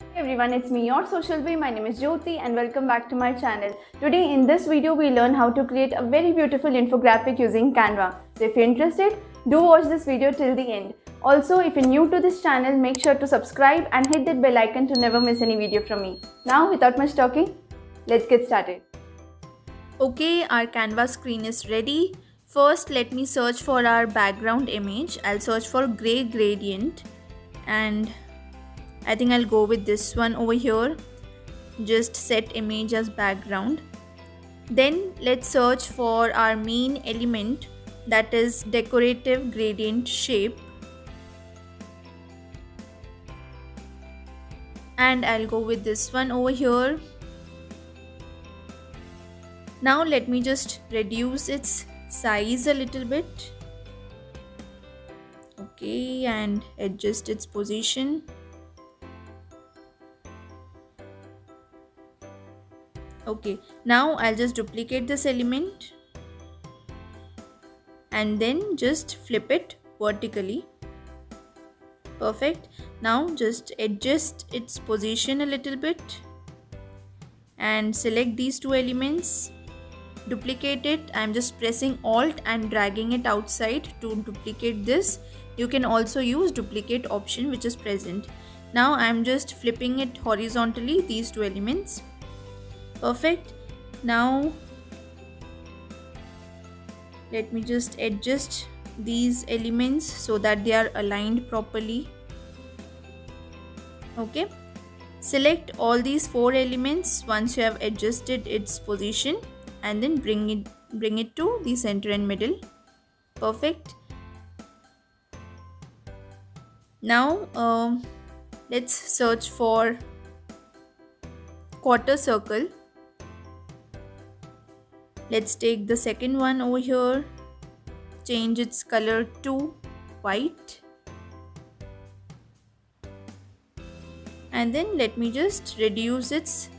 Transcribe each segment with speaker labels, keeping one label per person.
Speaker 1: Hey everyone, it's me, your social bee. My name is Jyoti and welcome back to my channel. Today in this video, we learn how to create a very beautiful infographic using Canva. So if you're interested, do watch this video till the end. Also, if you're new to this channel, make sure to subscribe and hit that bell icon to never miss any video from me. Now, without much talking, let's get started. Okay, our Canva screen is ready. First, let me search for our background image. I'll search for gray gradient and I think I'll go with this one over here. Just set image as background. Then let's search for our main element, that is decorative gradient shape. And I'll go with this one over here. Now let me just reduce its size a little bit. Okay, and adjust its position. Okay, now I'll just duplicate this element and then just flip it vertically. Perfect. Now just adjust its position a little bit and select these two elements. Duplicate it. I'm just pressing Alt and dragging it outside to duplicate this. You can also use duplicate option which is present. Now I'm just flipping it horizontally, these two elements. Perfect. Now let me just adjust these elements so that they are aligned properly. Okay, select all these four elements once you have adjusted its position and then bring it to the center and middle. Perfect. Now let's search for quarter circle. Let's take the second one over here, change its color to white, and then let me just reduce its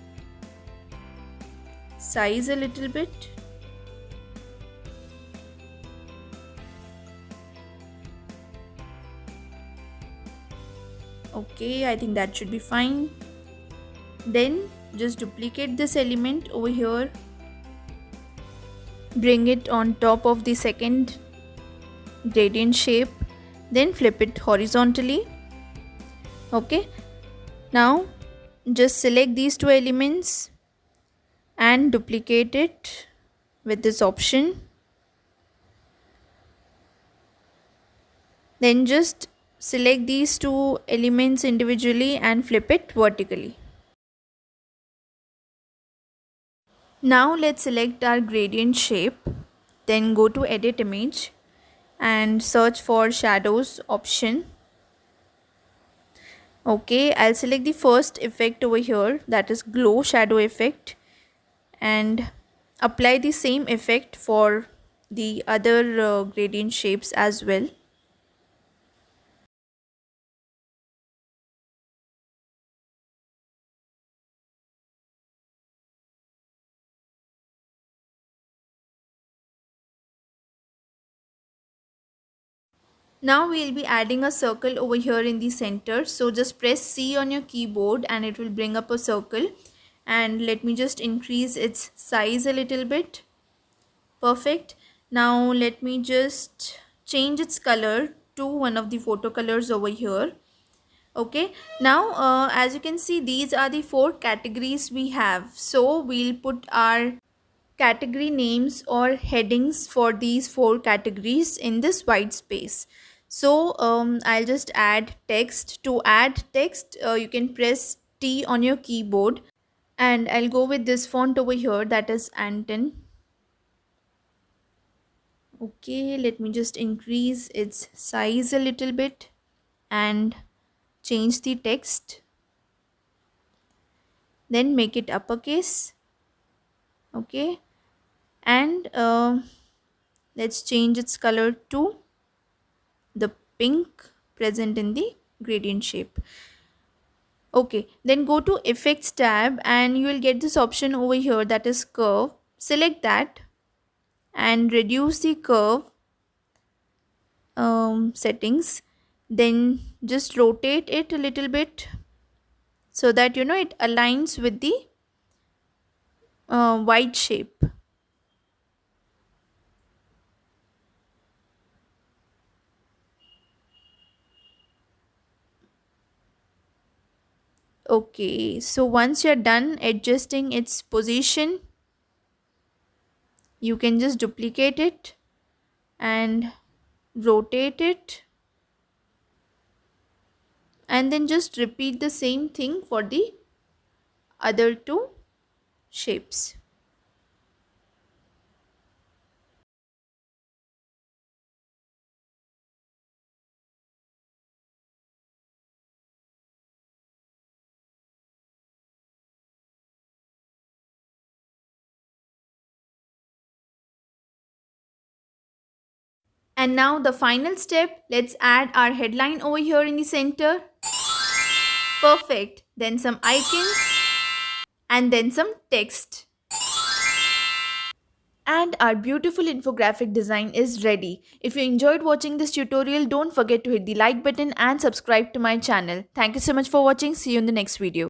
Speaker 1: size a little bit. Okay, I think that should be fine. Then just duplicate this element over here, bring it on top of the second gradient shape, then flip it horizontally. Okay, now just select these two elements and duplicate it with this option. Then just select these two elements individually and flip it vertically. Now let's select our gradient shape, then go to edit image and search for shadows option. Okay, I'll select the first effect over here, that is glow shadow effect, and apply the same effect for the other gradient shapes as well. Now we'll be adding a circle over here in the center. So just press C on your keyboard and it will bring up a circle. And let me just increase its size a little bit. Perfect. Now let me just change its color to one of the photo colors over here. Okay. Now as you can see, these are the four categories we have. So we'll put our category names or headings for these four categories in this white space. So I'll just add text. To add text, you can press T on your keyboard and I'll go with this font over here, that is Anton. Okay, let me just increase its size a little bit and change the text, then make it uppercase. Okay, and let's change its color to the pink present in the gradient shape. Okay, then go to effects tab and you will get this option over here, that is curve. Select that and reduce the curve settings, then just rotate it a little bit so that it aligns with the white shape. Okay, so once you're done adjusting its position, you can just duplicate it and rotate it, and then just repeat the same thing for the other two shapes. And now the final step, let's add our headline over here in the center. Perfect. Then some icons and then some text. And our beautiful infographic design is ready. If you enjoyed watching this tutorial, don't forget to hit the like button and subscribe to my channel. Thank you so much for watching. See you in the next video.